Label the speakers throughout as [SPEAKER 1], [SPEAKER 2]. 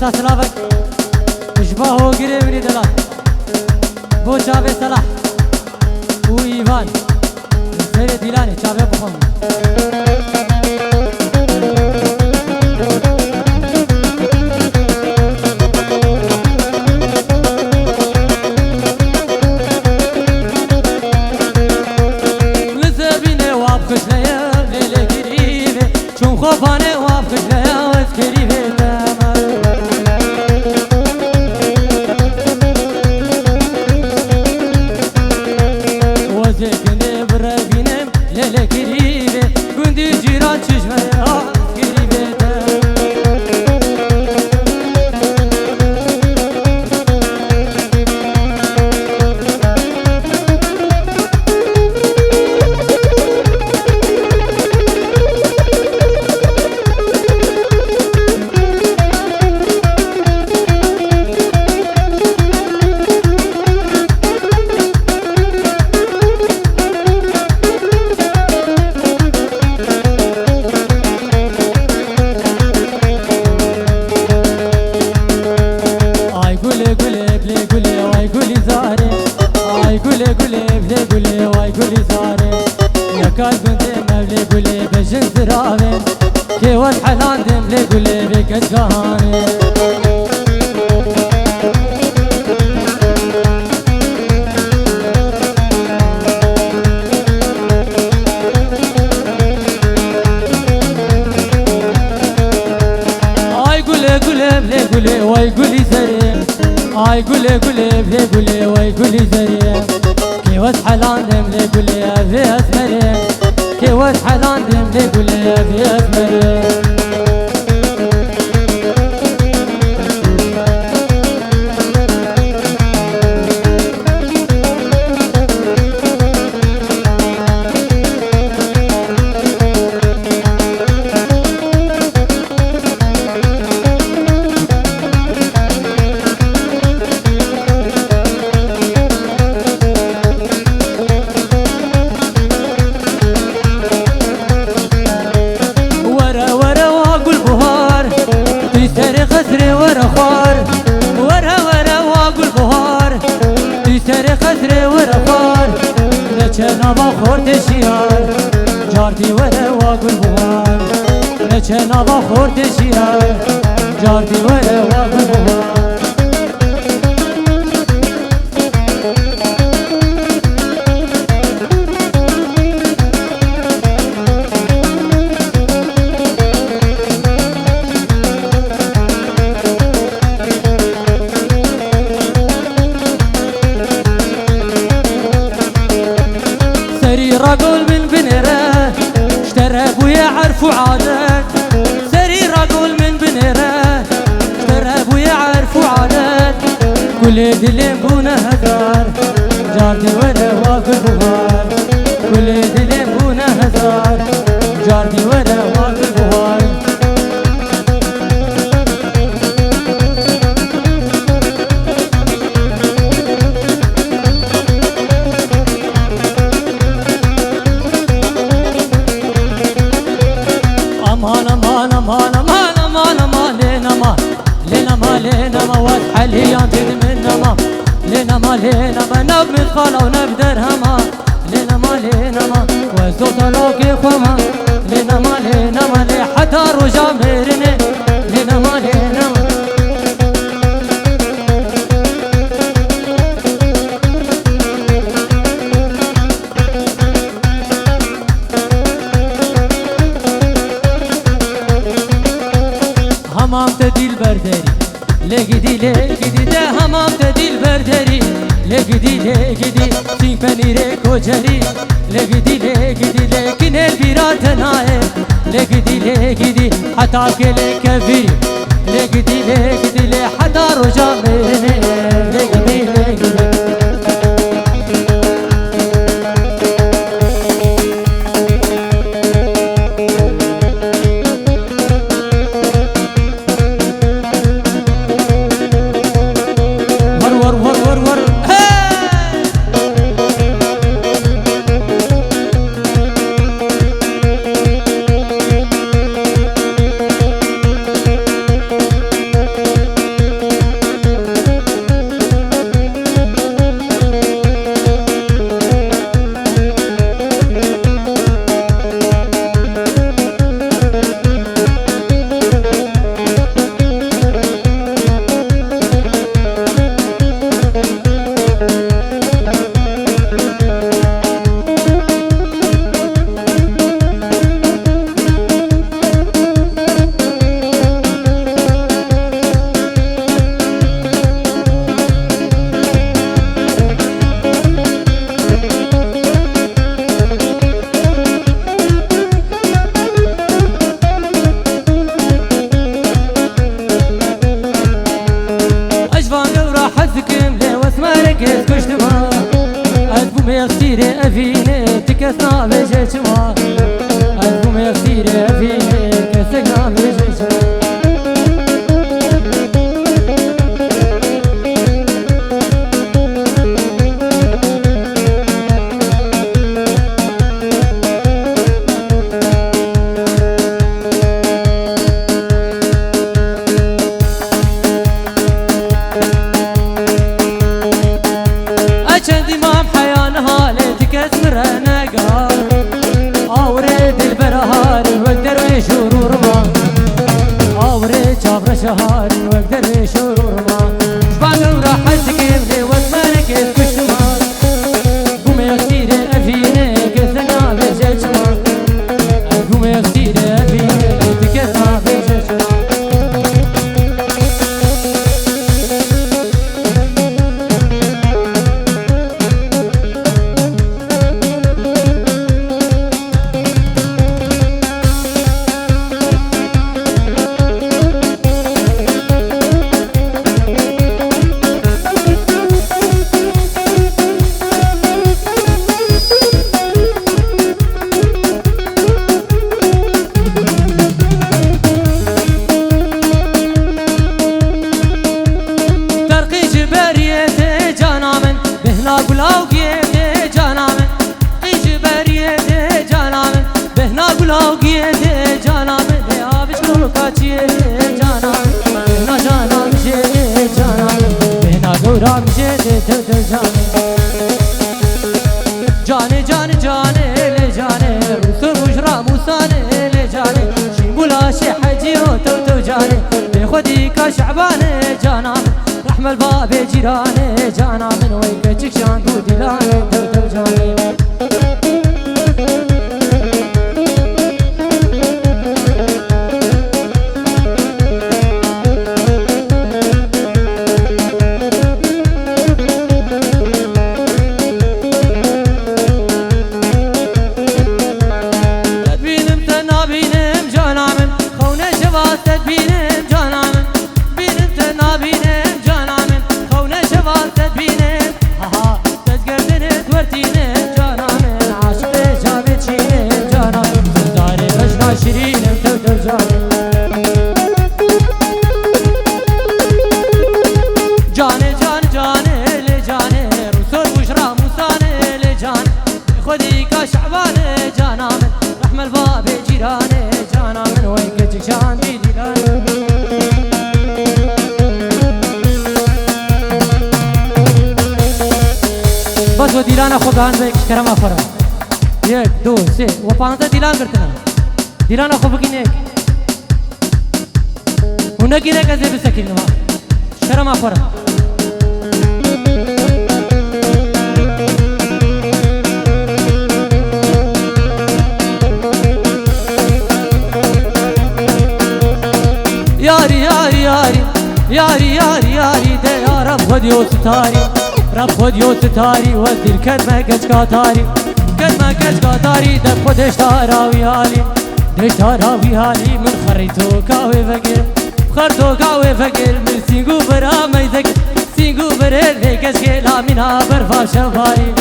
[SPEAKER 1] دستا سلافك اشباهو قريب من دلال بو شابي صلاح و ايفان سيري ديلاني شابي بخون لزبيني وابخش ليا ليلي قريبي شون خوفاني وابخش ليا واسكريبي وزيكني برابينم ليلي قريبي كندي جيران چشمي قريبي كاز بنتي مبلي قولي بجن زرابي كيوان حلان دملي قولي بكت كهاني اي قولي قولي بلي قولي واي قولي زريم اي قولي قولي بلي قولي واي قولي زريم كيوان حلان دملي قولي ابي اسمريم كيوان حلان دملي قولي ابي اسمريم نچنا با خورد شیار جاردی وره واگل بوار نچنا با خورد شیار جاردی وره واگل بوار رجل من بنيره اشترى ابويا عرفوا عادات سري رجل من بنيره اشترى ابويا عرفوا عادات كل دلين بونا هزار جاردي ولا واقف بوار كل دلين بونا هزار جاردي ولا واقف بوار لينا ما واتحليان تدمنا ما لينا ما نبمت خلا ونبدر هما لينا ما وزوت لوكي خوما لينا ما لي حتى رجا ميرني لينا ما همام تديل برداري لگدی ده همام تدیل برداری لگدی سین پنیره کجری لگدی لیکن البیرات نایه لگدی حتی کلی کبیر لگدی حتی رجا میرنه لگدی كيس كشتما أدبو ميغسيري أفيني تكسنا بجيشما أدبو ميغسيري أفيني كسنا بجيشما شهر واقدر شهور ما شبعنا وراحتك يبني واسمانك كشتما قوم يا كثير افيني كثنا بجيشما قوم يا كثير افيني كثنا بجيشما गुलाव किए थे जाना में इजबरिए थे जाना में बहना गुलाव किए थे जाना में आविष्कार का चिए थे जाना में ना जाना मुझे जाना में बहना गौरा मुझे दे जाने जाने जाने जाने ले जाने रुसुल बुशरा मूसा ले जाने शिंगुला शहजी तो जाने बेखुदी का शعبانه जाना में رحم الباب جيرانه جانا من ويكتك شان دودلانه تو جاني تدبينم تنابينم جانا من خونه شباب تدبينم جانا من بينم تنابينم شيرين تو جاني جاني جاني لي جاني رسول بشرى موسى لي جاني خذي كشعبانه جانا من رحم الباب جيرانه جانا من وينك شان دي بس وديلانا خوبان بك كرم افرا یک دو سه و 15 دیلان کرتنا دیلان خوب بگینه اون نگیره که زیب سکین ما شرم آفره یاری یاری یاری یاری یاری یاری ده یا رب خودیو ستاری رب خودیو ستاری و دل کرمه گچکاتاری كلمة كشكاتاري دب خدش تاراوي هالي دش تاراوي هالي من خريتو كاوي فقر خرتو كاوي فقر من سينقو برا ما يذكر سينقو برا ذيكش كلا منها برفا شفاري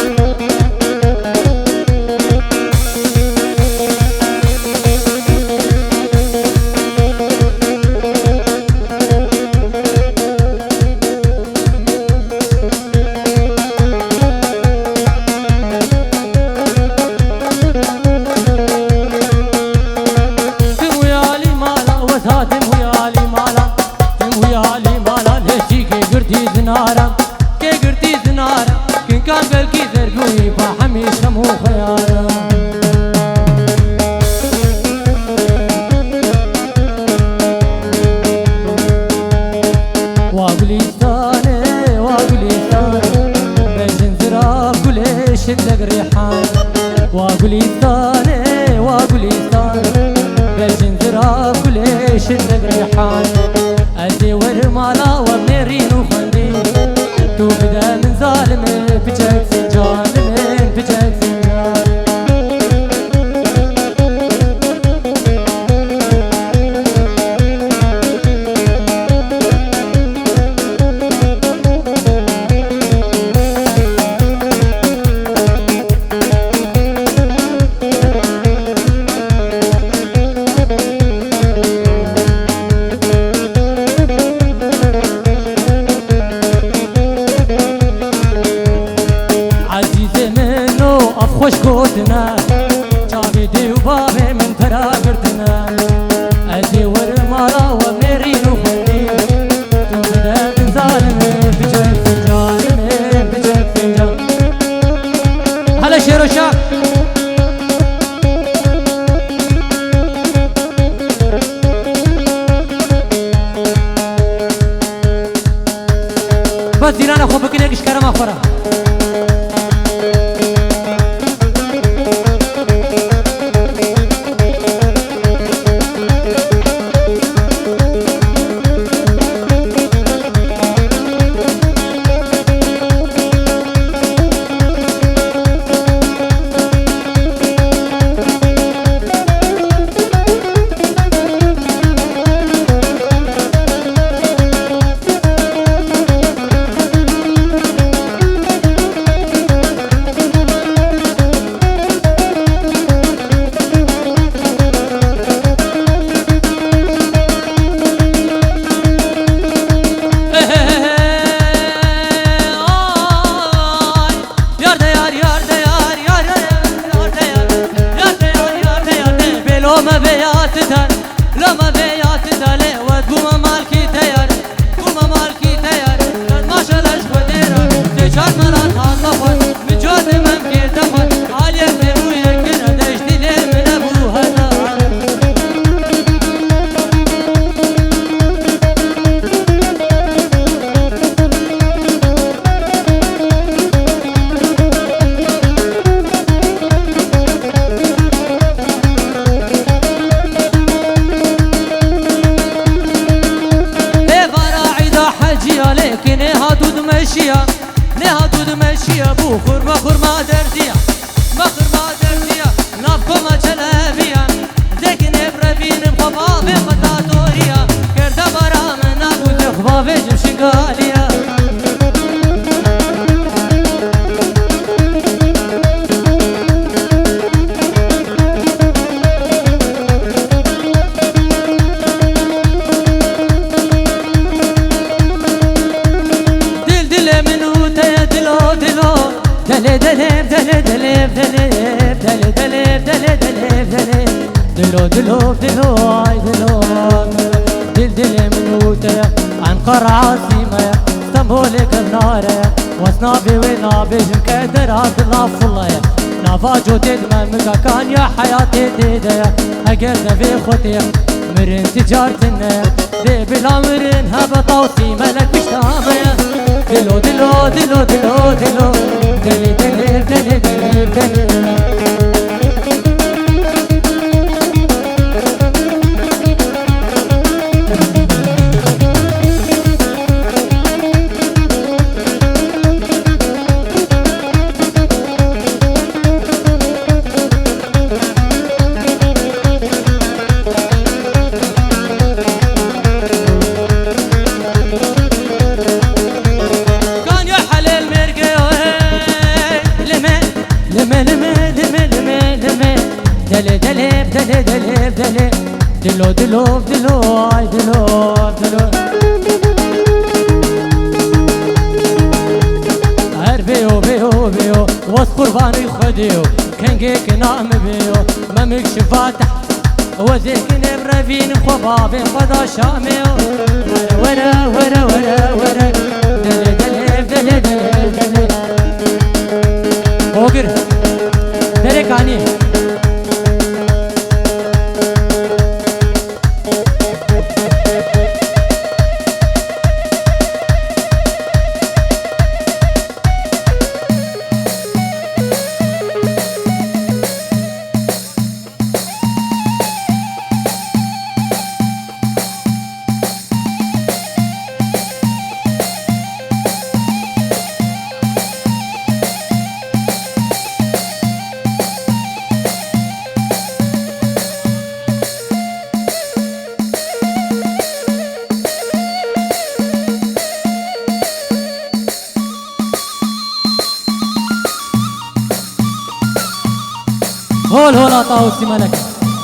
[SPEAKER 1] زنارم که گرتی زنارم کن کان بلکی زرگوی با همیشه مو خیارم واقلیستانه واقلیستانه بجن زراب گلش دق ریحان واقلیستانه واقلیستانه بجن زراب گلش دق ریحان ازی ور مالا و منرینو خندی تو بدا من ظالمه بجاك سنجان من بجاك سنجان گرتنا چاوی دیو بابه من پرا گرتنا ازی ور مالا و میرین و خوندی تو بدن ظالمه بچه فنجانمه بچه فنجان هلا شیر و شاک بس دیران خوب بکنه اگش کرم آخورا لما بيات دار لما بيات دالي ودوما مالكي تيار دوما مالكي تيار ما شلاش خديرا تشات مرات هالنفر مجود من كير دفر عالية بيرو يكنا دشتي لي من ابوها نار لكن هادود ماشية نهادود ماشية بو خرما خرما دردية ما خرما دردية نافكو ما جلابية لكن ابربين بخبابي قطاتورية كرده برا من نابود خبابي جمشنقالية دلي دلي دلي دلي دلي دلي دلي دلي دلي دلي دلو دلو دلو اي دلو دل دل منوتة عنقر عاصمة استنبولك بنارة وصنابي ونابي جمكدر هاد الله فضلية نافاجو تدمن مكان يا حياتي ديدية هقرنا في خوتية مرن تجارتنا دي بلا مرن هبطا وسيمة لك بشتامية دلو دلو دلو دلو دلو دلي دلي دلي دلي دلي دلي دلي دلي دلو دلو دلو اي دلو دلو هر بيو بيو بيو وس قرباني خديو كنجيك نام بيو ممك شفاتح وزيك نبرفين خبابي خدا شاميو ورا ورا ورا ورا دلي دلي دلي دلي دلي اوغر دلي كاني هول هول عطاوسي ملك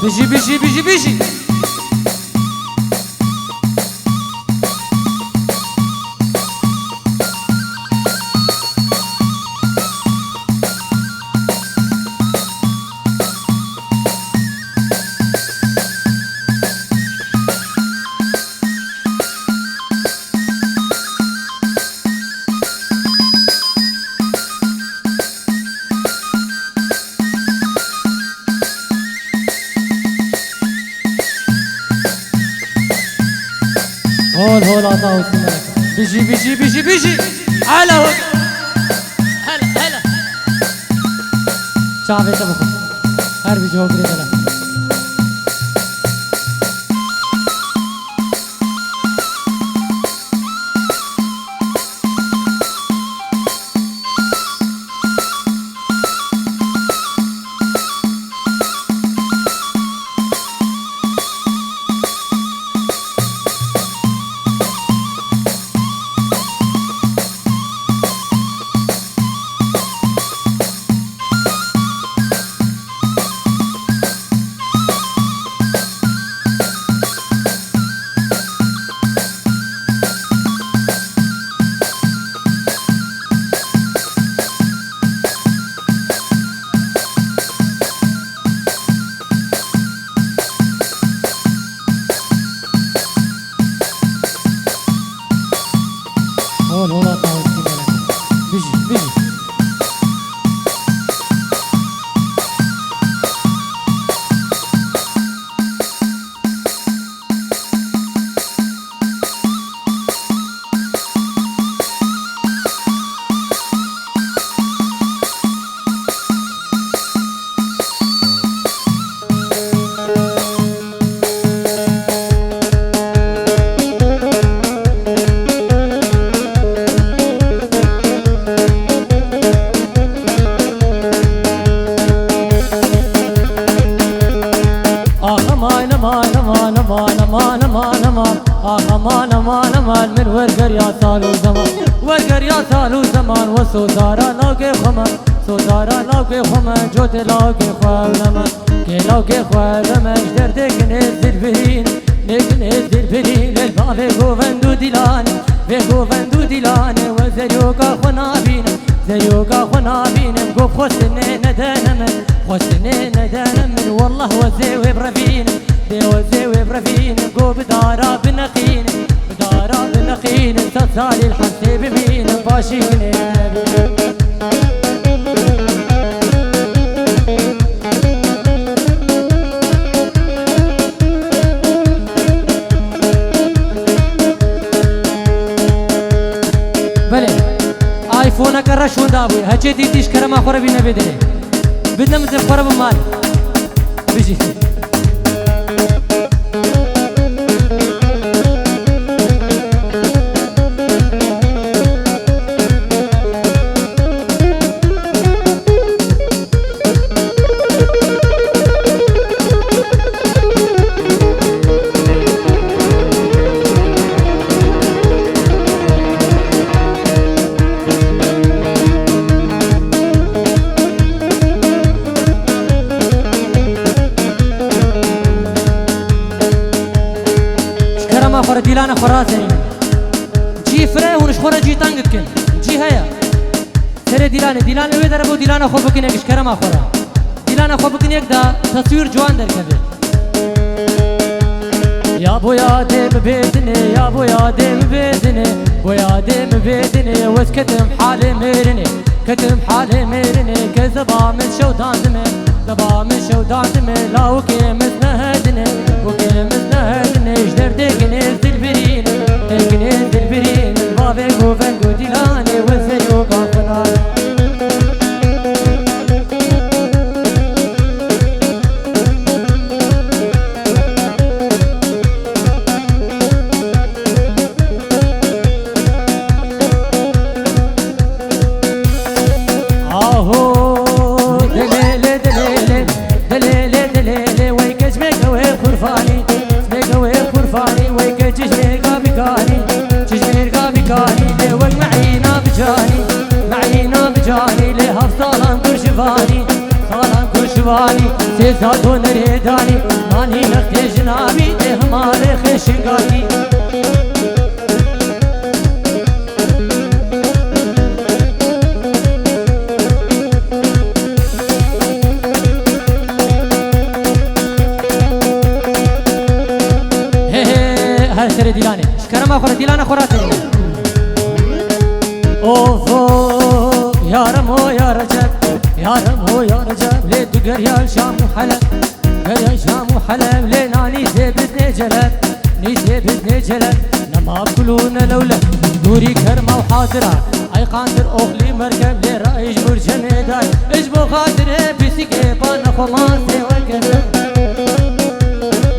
[SPEAKER 1] بيجي بيجي بيجي بيجي طاوس بيجي بيجي بيجي بيجي على هلا هلا شعبي تبخ هر بيجي هو بريد له هون طاوس بيجي بيجي امان من ورقر يا سالو زمان ورقر يا سالو زمان وسودارا لاقي خمان سودارا لاقي خمان جوت لاقي خوالمان كي لاقي خوالمان جدردك نزل برين لك نزل برين للبابي قوفندو ديلاني بقوفندو ديلاني وزيوكا خنابين زيوكا خنابين مقوف خوستني ندانمن خوستني ندانمن والله وزيوي برفين وزيوي برفين مقوف دارا بنقين دارا بنقين تصالي الحسيب بمين باشيني بله آيفون كرشون دابوي هجي ديتيش كرما خورا بينا بدري بدنا مزف خورا بمال بيجي خورا ديلانا خرازني جي فري ونش خورا جي تانجكن جي هيا سري ديلانا ويدر ابو ديلانا خو بكن يكش كرما خورا ديلانا خو بكن يكدا تصوير جوان در كبه يا بو يا دم بيدني يا بو يا دم بيدني بو يا دم بيدني وس كتم حالي ميرني كتم حالي ميرني كذبا من شو داندمي ذبا من شو داندمي لا وكي مزنهدني وكي مزنهدني جدردك نزل برين نزل برين البابي قوفندو ديلاني وزيوكا خنابين سيزادو نريداني ماني نختي جنابي ده ماري خشنقاتي هل سري ديلاني شكرا خورا ديلانا خوراتي اوفو يا رمو يا رجب يا رمو يا رجب ليت قريا شام وحلب قريا شام وحلب لينا نيسي بزني جلب نيسي بزني جلب ما بقولون لولا دوري كرمة وحاضرة اي قاندر اخلي مركب لي رأيج برجة ميداي اجبو خاطر بسيكي بانا خماسي وكذا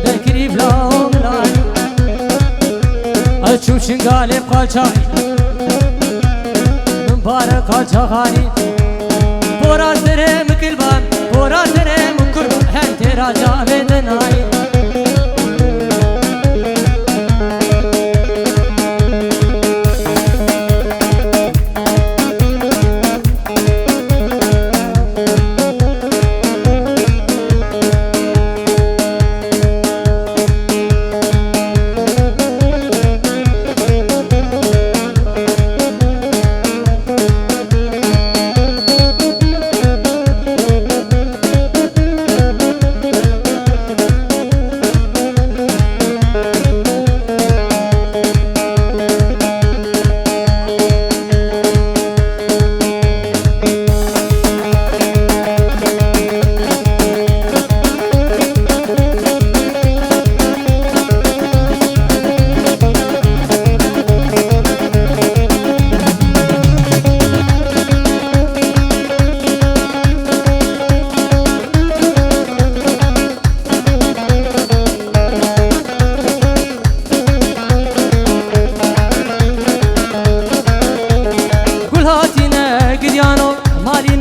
[SPEAKER 1] دكري بلا وملاي اشوف شنقالي بقالشاي مبارك قالشاغاني بورا سري مكلبان بورا سري مكربان هنتي راجع بدناي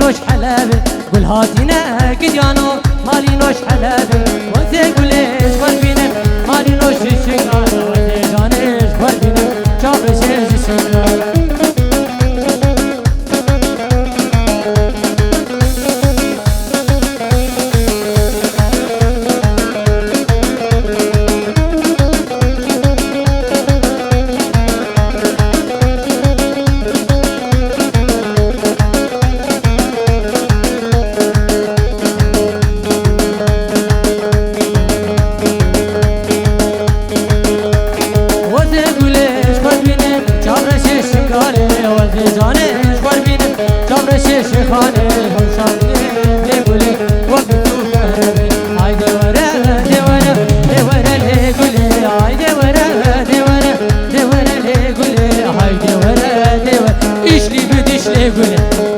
[SPEAKER 1] نوش حلابي قول هاتينا كديانو مالي نوش حلابي وانسي قول ايش قلبينا مالي نوش الشنقار وانسي جان ايش قلبينا شابش ايش الشنقار شيخاني همشاني ليقولي وقتو كهربي عايدي ورا دي ورا دي ورا ليقولي عايدي ورا دي ورا دي ورا ليقولي عايدي ورا دي ورا ايش لي بديش ليقولي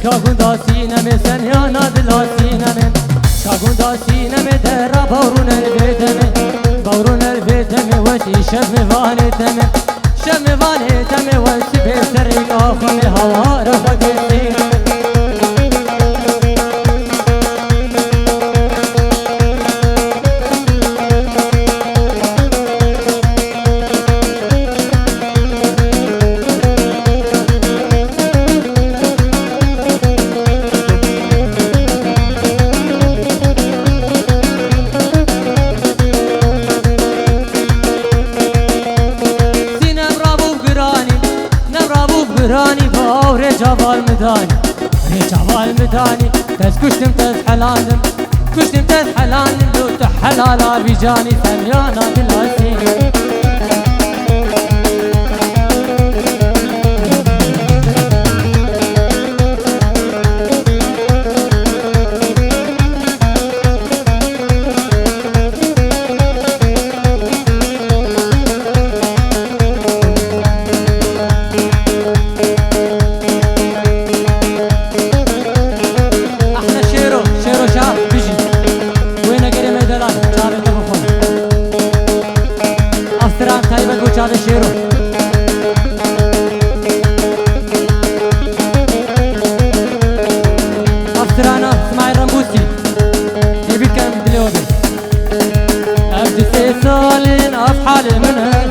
[SPEAKER 1] شاگوندا سینم سنیانا دلا سینم شاگوندا سینم درا بارون البیتم بارون البیتم وشی شب وانتم شب وانتم وشی بسرق آخم هوا را بگیریم راني باوري جبال مداني ري جبال مداني تس كشتم تس حلالم كشتم تس حلالم لو تحلالا بجاني ثانيانا بالعسين هذا شيرو أفترانا اسمعي الرمبوسي يبي كان دلوبي أبدي سيسالين أفحالي منها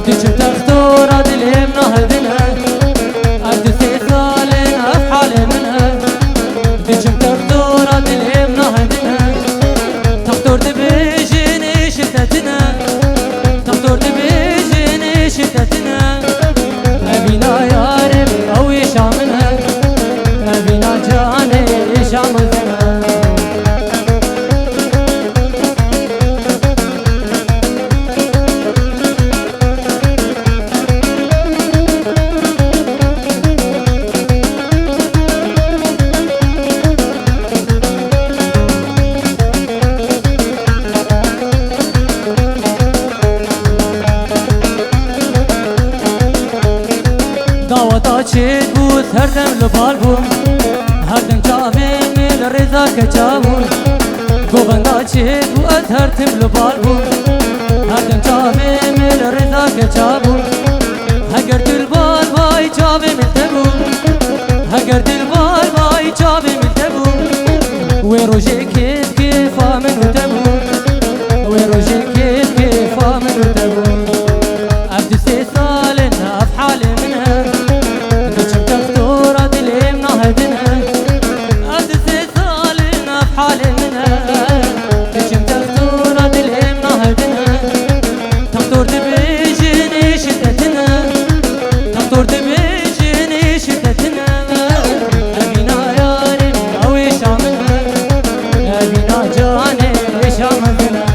[SPEAKER 1] ديشم تختورة دلهم نهدنها أبدي سيسالين أفحالي منها ديشم تختورة دلهم نهدنها تختور تبيجيني شتتنا تختور تبيجيني شتتنا أبينا يا رب أو يشامنها شام الزمان دعوتا چید بود هردم لبال بود هردم چاوه میل رضا کچاون گوبندا چید بود هردم لبال بود هردم چاوه میل رضا کچاون هگر دل بال وای چاوه میلته بود هگر دل بال وای چاوه میلته بود و روژه کیف کیفا منوته بود و روژه کیف کیفا منوته بود عبد سه سال ناف حالي منها كنت مختورة دلي منهدنها عبد سه سال ناف حالي منها كنت مختورة دلي منهدنها تمطور تبيجيني شدتنا تمطور تبيجيني شدتنا أبينا ياري أوي شامنا أبينا جاني شامنا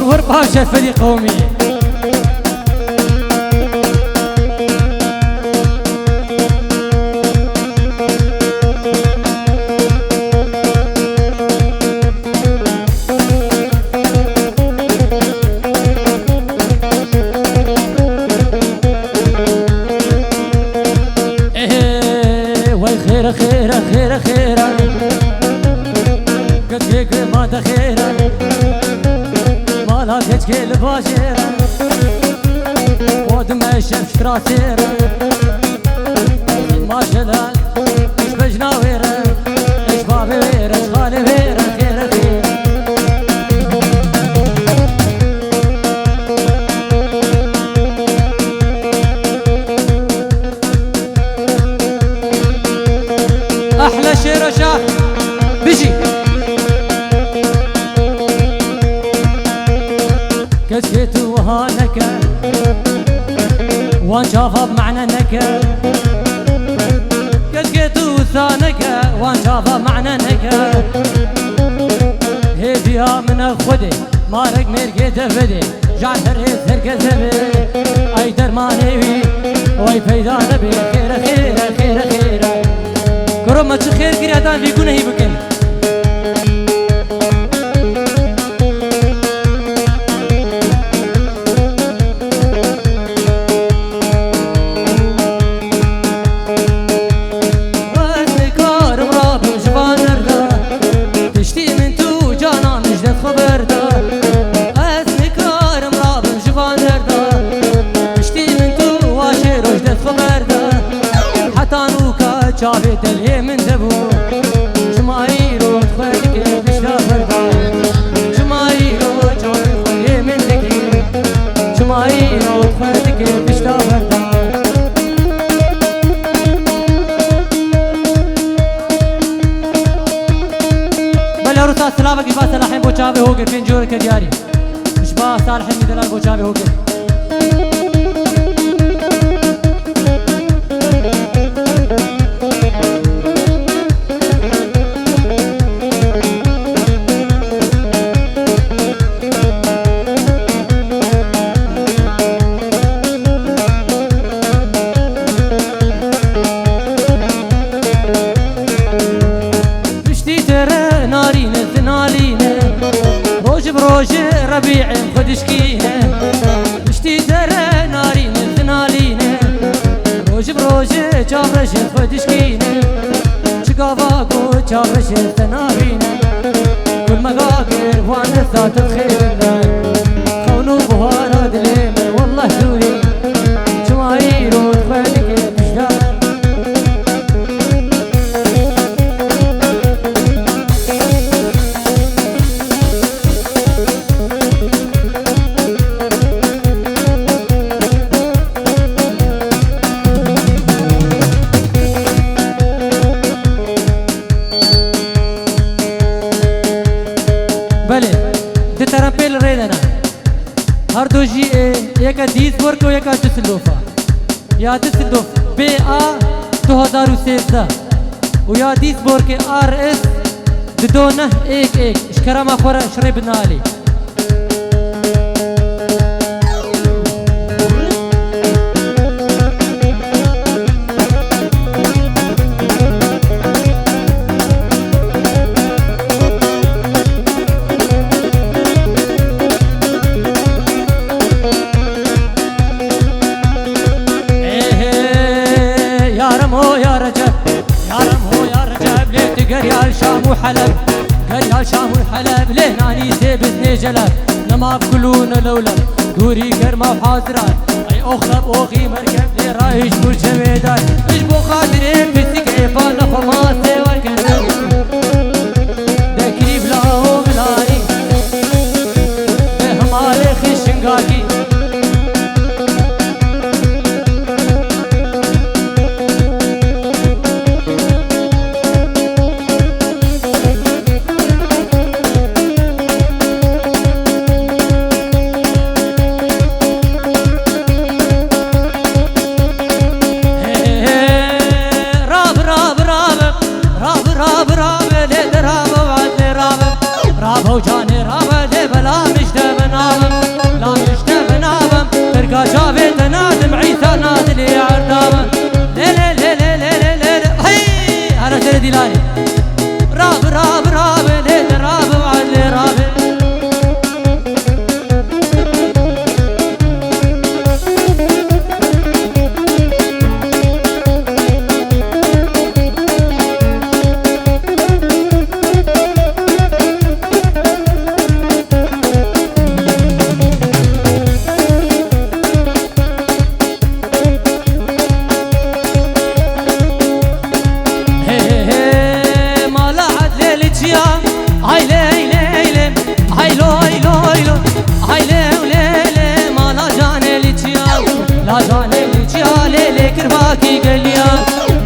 [SPEAKER 1] ور باشا فريق قومي ايه وي خير خير خير خير قد هيك ما تخير مالا تجكي الباشر ودم الشمس كراسير ما شلال ايش بجنا ويره ايش بابي ويره ايش خالي ويره خير خير احلى شير شاح بيجي كسكت وهانك وان شافها بمعنى نكا كسكت وثانك وان شافها بمعنى نكا هي فيها من الخدي مارك ميركي تفدي جعتر هيثر كذبي اي درماني واي فيدا نبي خير خير خير خير كرمة خير قريتان في كونه بكن شافت اليمن دبو جماهير وتخليك بشلا فردا جماهير وتخليك اليمن دكي جماهير وتخليك بشلا فردا بلا روتا سلامك با صلاحين بو چاوي هوگر فين جور كدياري مش با صالحين بدلال بو چاوي هوگر روج ربيع خدشكيها مشتي درى نارين الثنالينا روج بروج جابرش خدشكينا شقافاقو جابرش الثنابينا كل مقاقر وانا ذات الخير كونوا بهارات ليمن والله ذوي جماهير وتخليك بشدار بله دي ترمپل ریدنا هر دو جی یکا دیزبورگ و یکا دسلوفا یا دسلوف بی آ 2013 و یا دیزبورگ آر اس دونه ایک اشکرا ما خورا شرب نالی قريال شام وحلب قريال شام وحلب لهناني سيبتني جلب نما بكلون لولا دوري كرمة وحاضران اي اخلب اوخي مركب لي رايش مرجميدان ايش بو خاطرين بسك عيفان خما سيوا كنب دكري بلاو بلاني بهمالي خشنقاكي رابو جاني رابو دي بلا مش دبنابم لا مش دبنابم ترقى جابي تنادم عيسى نادلي عردابم ليلي ليلي ليلي ليلي هي انا سيدي ديلاني راب راب راب ليلي راب وعلي راب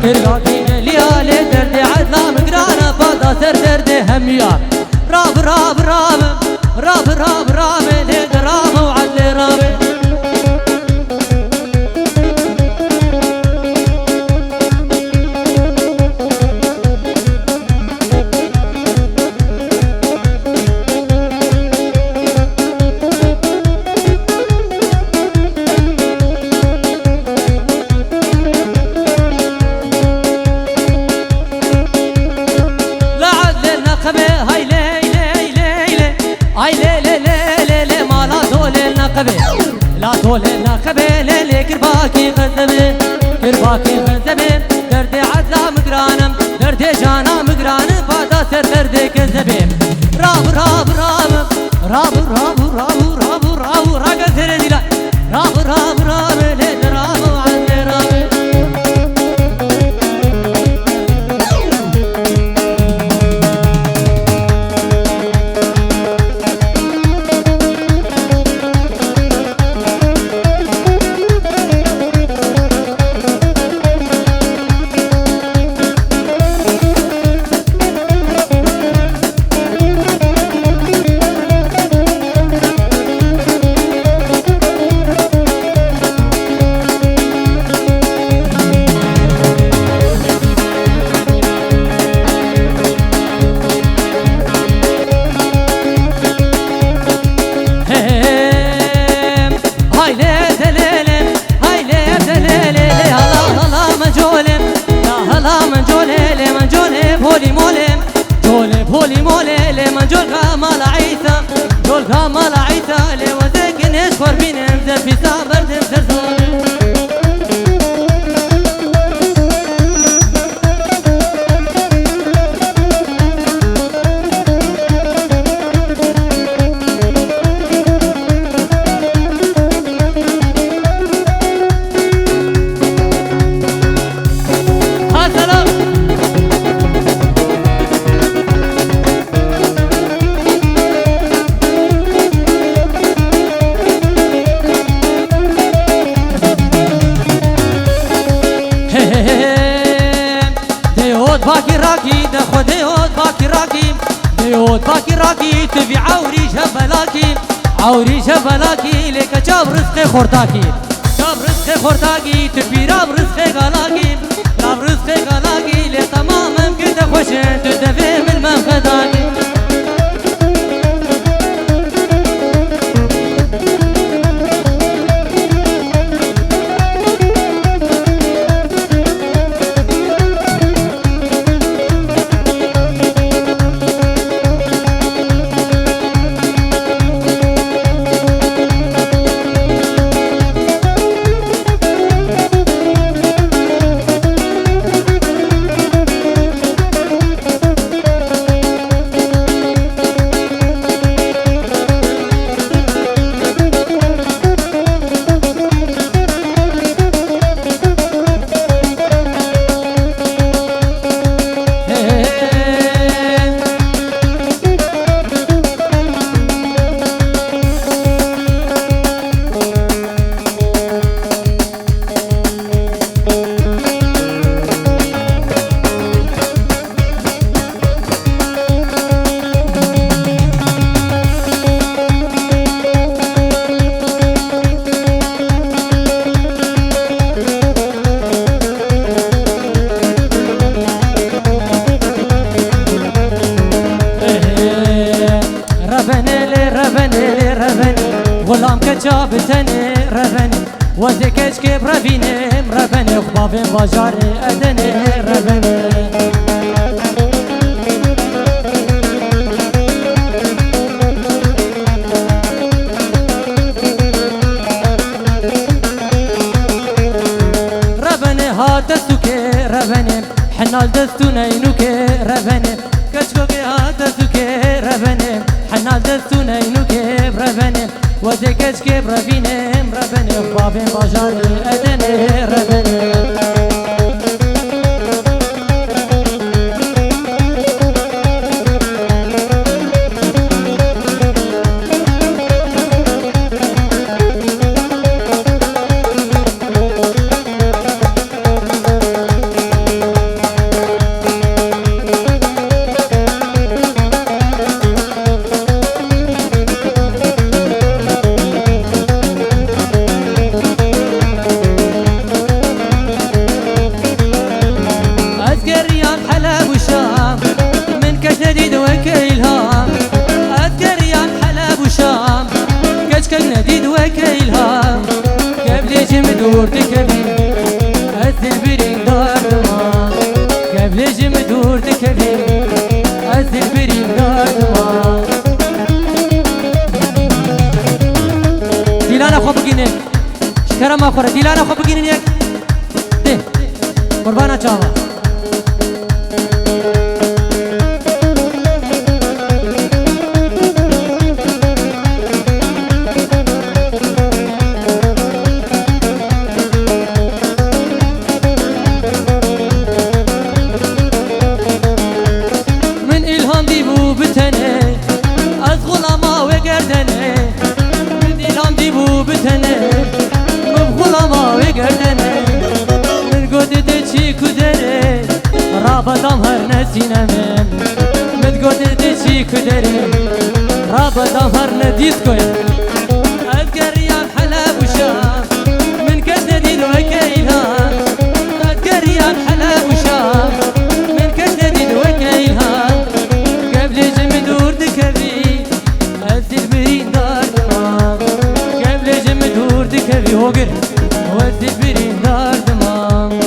[SPEAKER 1] كرباكي قليا لي دردي عدلا مقرانا فاضا سر دردي هميا راب راب راب راب راب راب لي درام وعلي راب لا تولنا قبيلة لي كرباكي غزبي كرباكي غزبي دردي عدلا مقرانم دردي جانا مقرانم فادا سر دردي كذبي راب راب راب راب راب راب راب راب راقا سر ديلا راب راب راب لي درام وعندي راب بولي مولي لي من جولها مال عيسى جولها مال عيسى لي وزيك نشخر بين انزل في صابر تنفزر بی عوری جبلاکی عوری جبلاکی لیک چاب رزق خورتاکی چاب رزق خورتاکی تو پیراب رزق گالاکی لاب رزق گالاکی لی تمامم کرده خوشن تو دویم المم خداکی غلام كجاب تاني ربني وزكش كيب ربيني ربني وخبابين بجاري أدني ربني ربني هات السوكي ربني حنال دستونا ينوكي ربني كشكوكي هات السوكي ربني حنال دستونا ينوكي ربني وزكش كيب ربيني ربني وخبابين بجاري أدني ربني نديد وكيلها قبل جمدور تكبي أزل برين دار دما قبل جمدور تكبي أزل برين دار دما ديلانا خو بگینه شکر ما خوره ديلانا خو بگینه یک ده قربانا چاوا رابطم هر نسینمم متگوده دیشی کدری رابطم هر ندیس کویم از گریان حلب و شام من کس ندید و کیلها از گریان حلب و شام من کس ندید و کیلها قبل جم دور دکوی از دل برین دار دمام قبل جم دور دکوی هوگر و از دل برین دار دمام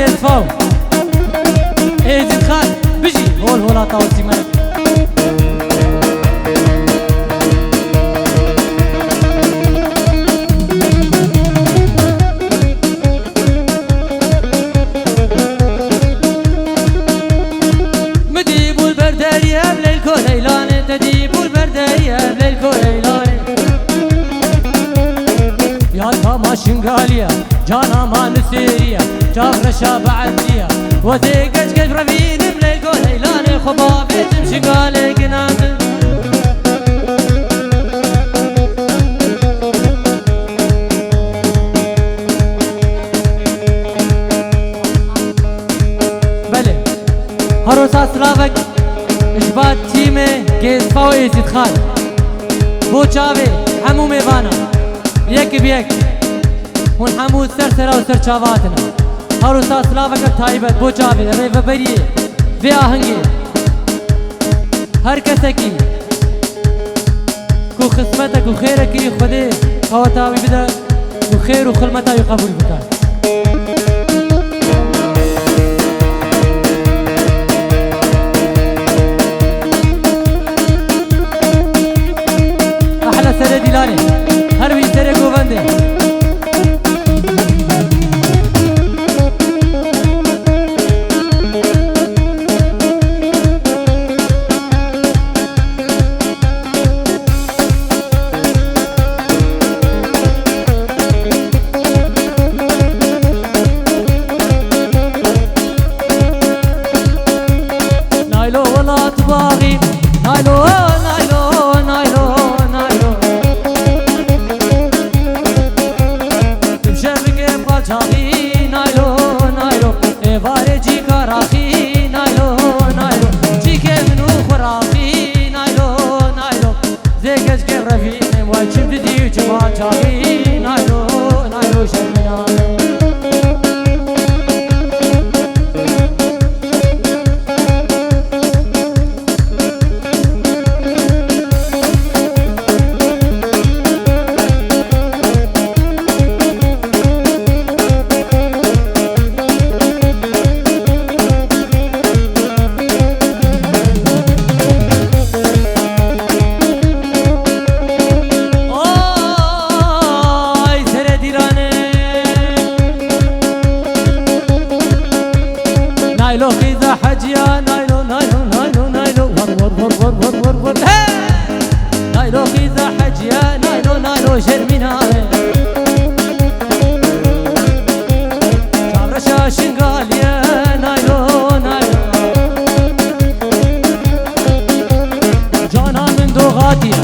[SPEAKER 1] يصفاو ايزيد خان بجي هول هولا طاوسي مالك مديبو البردارية بليلكو ليلاني تديبو البردارية بليلكو ليلاني يا تاما شنقالية جانا ما نسيرية جافرشا بعدية وزيقش قش رفين بليلكو ليلاني خبابي تمشي قالي قنامي بله هروسا سلافك اجباد تيمي كيس فاوي زيد خان بو چاوي حمو ميوانا يك بيك هون حمود سر سرا و سر چاواتنا هروسا سلافك تايبت بو چاوي ريفا بريه في آهنگي هر کسکی کو خسمتك و خيرك خده خواتاوي بدا و خير و خلمتاوي قبول بکن احلى سره ديلاني هر وی سره گوونده نايلو ولا تباغي نايلو نايلو نايلو نايلو تمشي بك بقاچاغي نايلو نايلو ايواري جي كاراخي نايلو نايلو جي كمنو خراخي نايلو نايلو زيكش كبرفي مواجب دي وجباچاغي نايلو نايلو شرمنا نايلو خيزة حجيا نايلو نايلو نايلو نايلو ور ور ور ور ور ور ور نايلو خيزة حجيا نايلو نايلو شرمينا شابرشا شنقاليا نايلو نايلو جانا من دوغاتيا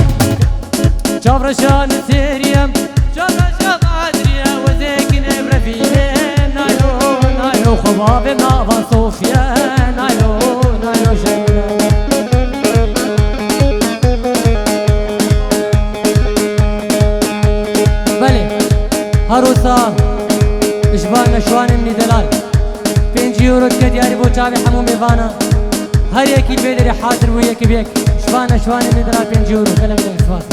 [SPEAKER 1] شابرشا نسيريا شابرشا قادريا وزيكن برفيلي نايلو نايلو خبابي نافان صوفيا نايلو نايلو شمنا بله هروسا اجبانا شوان مني دلال 5 يورو كدياري بو چاوي حمو ميوانا هر يكي بيدري حاضر ويكي بيك اجبانا شوان مني دلال 5 يورو كلام الاسواس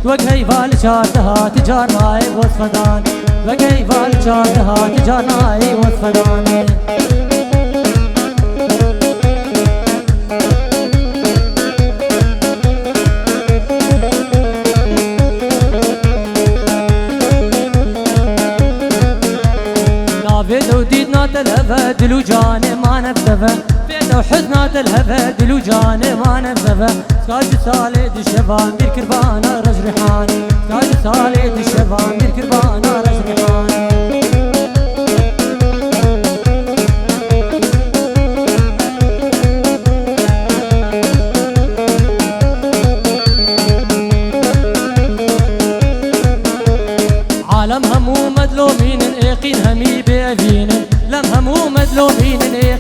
[SPEAKER 1] وقهي فالشارتها تجارناي وصفدان وقهي فالشارتها تجارناي وصفدان نافذ وديدنا تلهفة دلو جاني ما نبذفة بيت وحزنا تلهفة دلو جاني ما نبذفة سكاج سالي دشفان بير كربانا رجرحان سكاج سالي دشفان بير كربانا رجرحان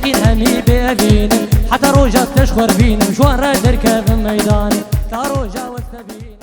[SPEAKER 1] يقين همي بأبينم حتى روجا تشخر بينم شوان را دركب ميداني تا روجا وستبينم